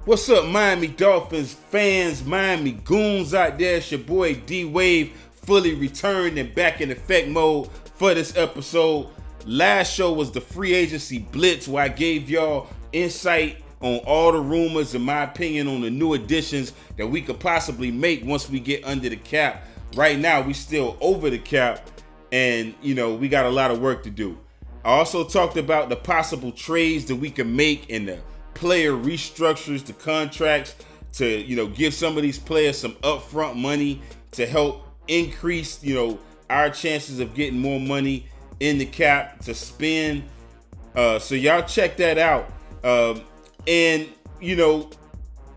What's up, Miami Dolphins fans, Miami goons out there? It's your boy D-Wave, fully returned and back in effect mode for this episode. Last show was the free agency blitz, where I gave y'all insight on all the rumors and my opinion on the new additions that we could possibly make once we get under the cap. Right now, we still over the cap, and we got a lot of work to do. I also talked about the possible trades that we can make in the player restructures, the contracts, to give some of these players some upfront money to help increase our chances of getting more money in the cap to spend. So y'all check that out, and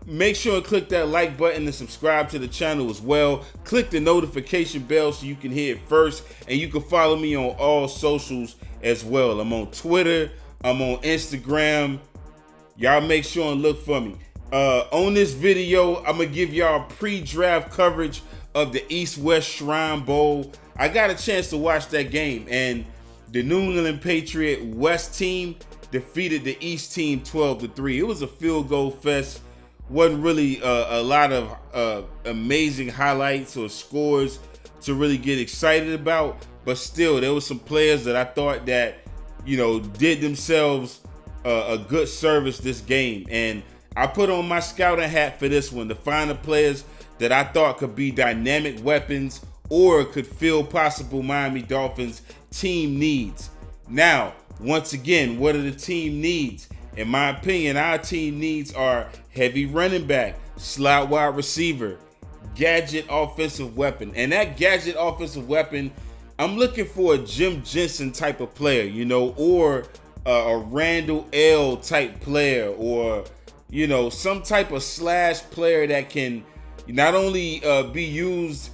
make sure and click that like button and subscribe to the channel as well. Click the notification bell so you can hear it first, and you can follow me on all socials as well. I'm on Twitter, I'm on Instagram. Y'all make sure and look for me. On this video, I'm going to give y'all pre-draft coverage of the East-West Shrine Bowl. I got a chance to watch that game, and the New England Patriot West team defeated the East team 12-3. It was a field goal fest. Wasn't really a lot of amazing highlights or scores to really get excited about, but still, there was some players that I thought that, did themselves a good service this game, and I put on my scouting hat for this one to find the players that I thought could be dynamic weapons or could fill possible Miami Dolphins team needs. Now, once again, what are the team needs? In my opinion, our team needs are heavy running back, slot wide receiver, gadget offensive weapon, and that gadget offensive weapon, I'm looking for a Jim Jensen type of player, or a Randall L type player, or some type of slash player that can not only be used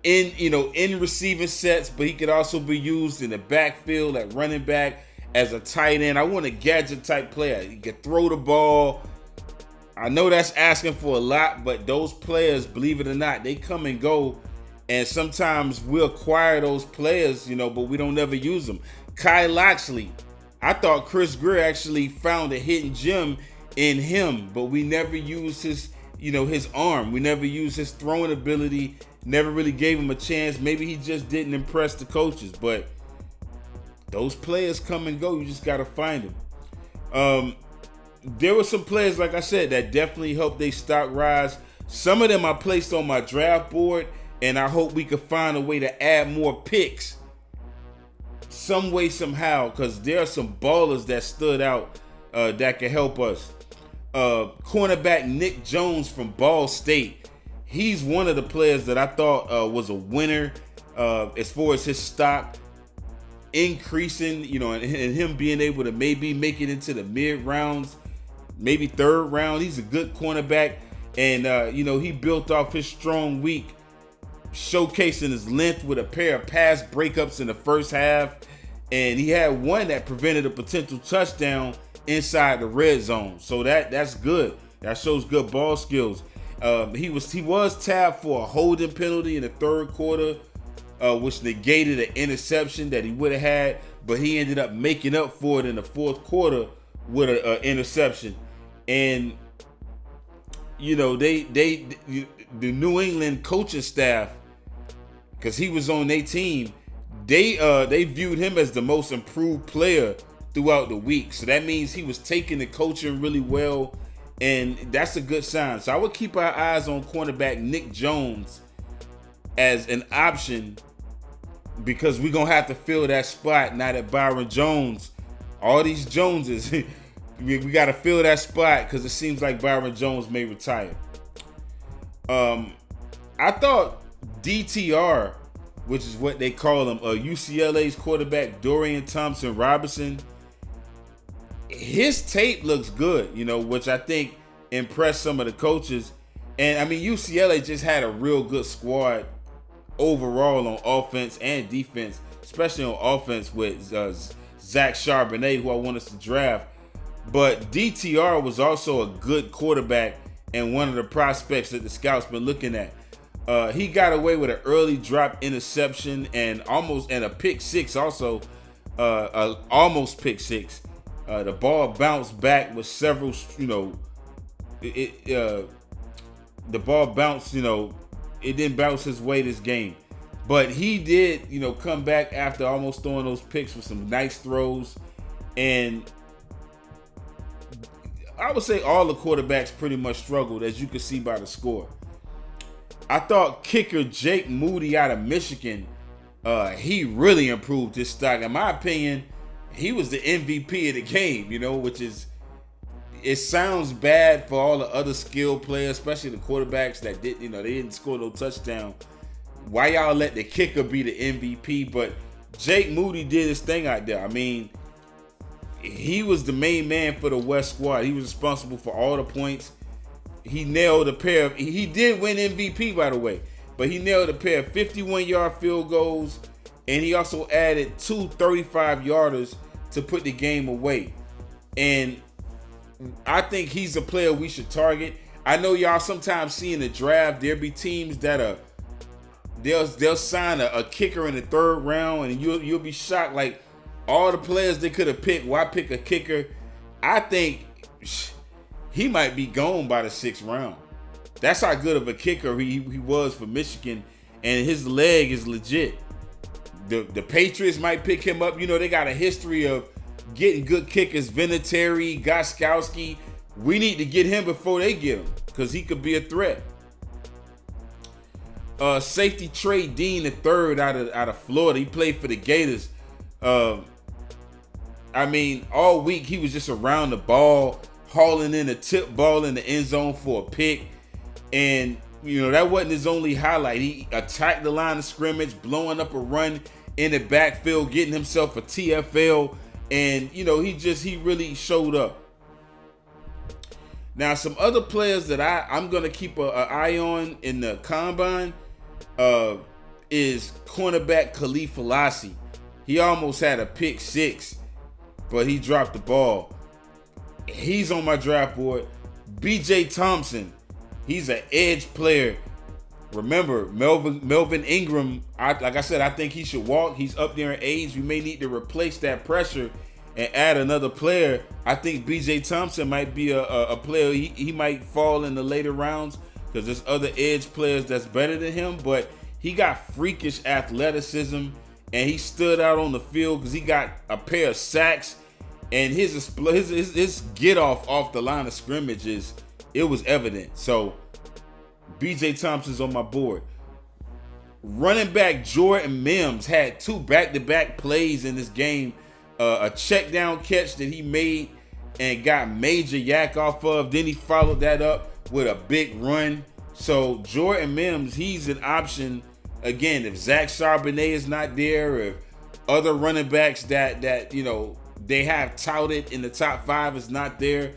in receiving sets, but he could also be used in the backfield at running back, as a tight end. I want a gadget type player. He can throw the ball. I know that's asking for a lot, but those players, believe it or not, they come and go, and sometimes we acquire those players, but we don't ever use them. Kyle Loxley, I thought Chris Greer actually found a hidden gem in him, but we never used his, his arm. We never used his throwing ability, never really gave him a chance. Maybe he just didn't impress the coaches, but those players come and go. You just got to find them. There were some players, like I said, that definitely helped their stock rise. Some of them I placed on my draft board, and I hope we could find a way to add more picks some way, somehow, because there are some ballers that stood out that can help us. Cornerback Nick Jones from Ball State. He's one of the players that I thought was a winner as far as his stock increasing, and him being able to maybe make it into the mid rounds, maybe third round. He's a good cornerback, and he built off his strong week, showcasing his length with a pair of pass breakups in the first half, and he had one that prevented a potential touchdown inside the red zone. So that's good. That shows good ball skills. He was tabbed for a holding penalty in the third quarter, which negated an interception that he would have had, but he ended up making up for it in the fourth quarter with an interception. And the New England coaching staff, because he was on their team, they viewed him as the most improved player throughout the week. So that means he was taking the coaching really well, and that's a good sign. So I would keep our eyes on cornerback Nick Jones as an option, because we're going to have to fill that spot now that Byron Jones, all these Joneses, we got to fill that spot, because it seems like Byron Jones may retire. I thought DTR, which is what they call him, UCLA's quarterback Dorian Thompson-Robinson, his tape looks good, which I think impressed some of the coaches. And I mean, UCLA just had a real good squad overall on offense and defense, especially on offense with Zach Charbonnet, who I want us to draft. But DTR was also a good quarterback and one of the prospects that the scouts been looking at. He got away with an early drop interception and a pick six also, almost pick six. The ball bounced back with several, the ball bounced, it didn't bounce his way this game. But he did, come back after almost throwing those picks with some nice throws. And I would say all the quarterbacks pretty much struggled, as you can see by the score. I thought kicker Jake Moody out of Michigan, he really improved his stock. In my opinion, he was the MVP of the game, which is, it sounds bad for all the other skilled players, especially the quarterbacks that they didn't score no touchdown. Why y'all let the kicker be the MVP? But Jake Moody did his thing out there. I mean, he was the main man for the West squad. He was responsible for all the points. He nailed a pair of, he did win MVP, by the way, but he nailed a pair of 51-yard field goals, and he also added 2 35-yarders to put the game away. And I think he's a player we should target. I know y'all sometimes see in the draft, there'll be teams that they'll sign a kicker in the 3rd round, and you'll be shocked, like, all the players they could have picked, why pick a kicker? I think he might be gone by the 6th round. That's how good of a kicker he was for Michigan, and his leg is legit. The Patriots might pick him up. They got a history of getting good kickers, Vinatieri, Gostkowski. We need to get him before they get him, because he could be a threat. Safety Trey Dean III out of Florida. He played for the Gators. I mean, all week he was just around the ball, hauling in a tip ball in the end zone for a pick. And, that wasn't his only highlight. He attacked the line of scrimmage, blowing up a run in the backfield, getting himself a TFL. And, he really showed up. Now, some other players that I'm going to keep an eye on in the combine is cornerback Khalif Alassi. He almost had a pick 6, but he dropped the ball. He's on my draft board. B.J. Thompson, he's an edge player. Remember, Melvin Ingram, like I said, I think he should walk. He's up there in age. We may need to replace that pressure and add another player. I think B.J. Thompson might be a player. He might fall in the later rounds because there's other edge players that's better than him, but he got freakish athleticism, and he stood out on the field because he got a pair of sacks, and his get off the line of scrimmage was evident. So B.J. Thompson's on my board. Running back Jordan Mims had 2 back-to-back plays in this game. A check down catch that he made and got major yak off of. Then he followed that up with a big run. So Jordan Mims, he's an option. Again, if Zach Charbonnet is not there, if other running backs that they have touted in the top 5 is not there,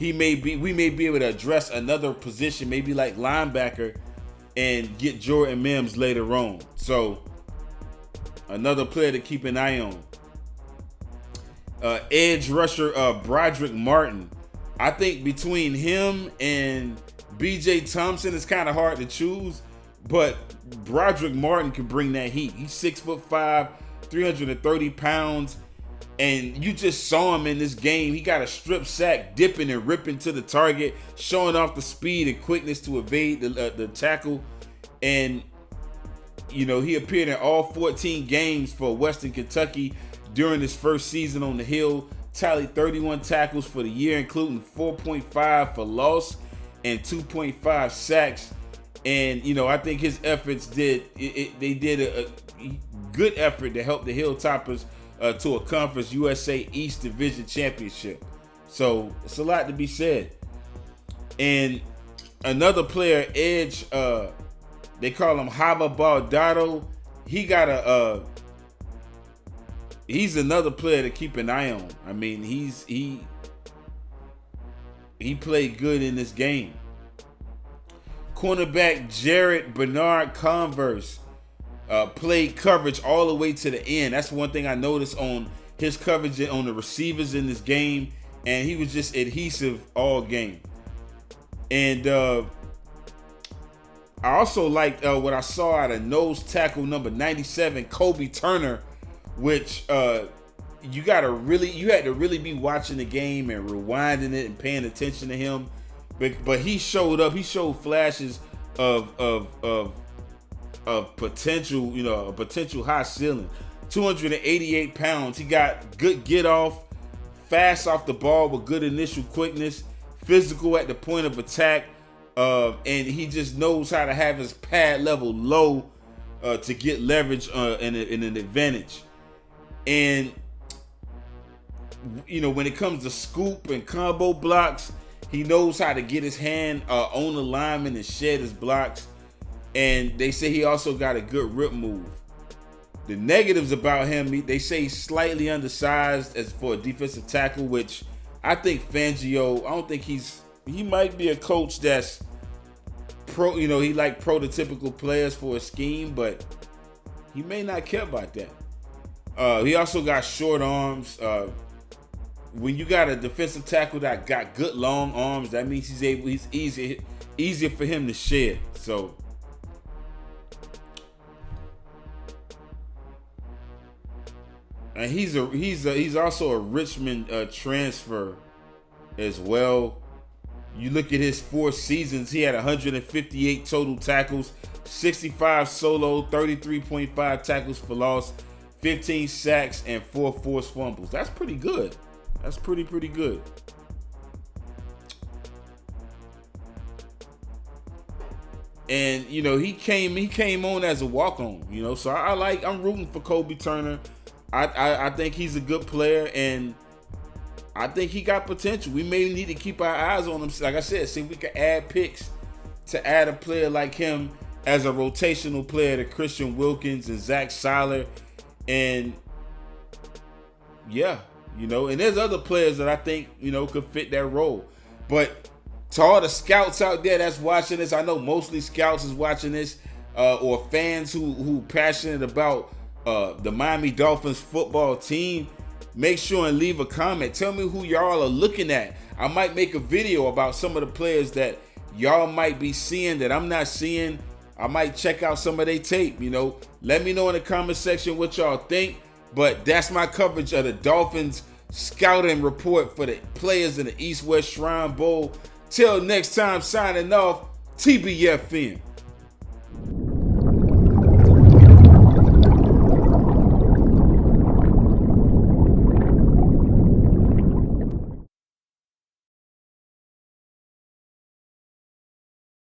we may be able to address another position, maybe like linebacker, and get Jordan Mims later on. So another player to keep an eye on. Edge rusher Broderick Martin. I think between him and B.J. Thompson, it's kind of hard to choose, but Broderick Martin can bring that heat. He's 6'5", 330 pounds, and you just saw him in this game. He got a strip sack, dipping and ripping to the target, showing off the speed and quickness to evade the tackle. And he appeared in all 14 games for Western Kentucky during his first season on the Hill. Tallied 31 tackles for the year, including 4.5 for loss and 2.5 sacks. And I think his efforts did a good effort to help the Hilltoppers to a Conference USA East Division Championship. So it's a lot to be said. And another player, edge, they call him Hava Baldado. He's another player to keep an eye on. I mean, he played good in this game. Cornerback Jared Bernard Converse played coverage all the way to the end. That's one thing I noticed on his coverage on the receivers in this game, and he was just adhesive all game. And I also liked what I saw out of nose tackle number 97, Kobe Turner, which you had to really be watching the game and rewinding it and paying attention to him. but he showed up. He showed flashes of potential, a potential high ceiling. 288 pounds. He got good get off, fast off the ball with good initial quickness, physical at the point of attack, and he just knows how to have his pad level low to get leverage and an advantage. And when it comes to scoop and combo blocks, he knows how to get his hand on the lineman and shed his blocks. And they say he also got a good rip move. The negatives about him, they say he's slightly undersized as for a defensive tackle, which I think Fangio, I don't think he might be a coach that's he like prototypical players for a scheme, but he may not care about that. He also got short arms. When you got a defensive tackle that got good long arms, that means he's easier for him to shed. So and he's also a Richmond transfer as well. You look at his 4 seasons, he had 158 total tackles, 65 solo, 33.5 tackles for loss, 15 sacks, and 4 forced fumbles. That's pretty good. That's pretty good. And he came on as a walk-on, so I'm rooting for Kobe Turner. I think he's a good player, and I think he got potential. We may need to keep our eyes on him. Like I said, see if we can add picks to add a player like him as a rotational player to Christian Wilkins and Zach Seiler. And yeah, and there's other players that I think, could fit that role. But to all the scouts out there that's watching this, I know mostly scouts is watching this, or fans who passionate about the Miami Dolphins football team, make sure and leave a comment. Tell me who y'all are looking at. I might make a video about some of the players that y'all might be seeing that I'm not seeing. I might check out some of their tape, Let me know in the comment section what y'all think. But that's my coverage of the Dolphins scouting report for the players in the East-West Shrine Bowl. Till next time, signing off, TBFN.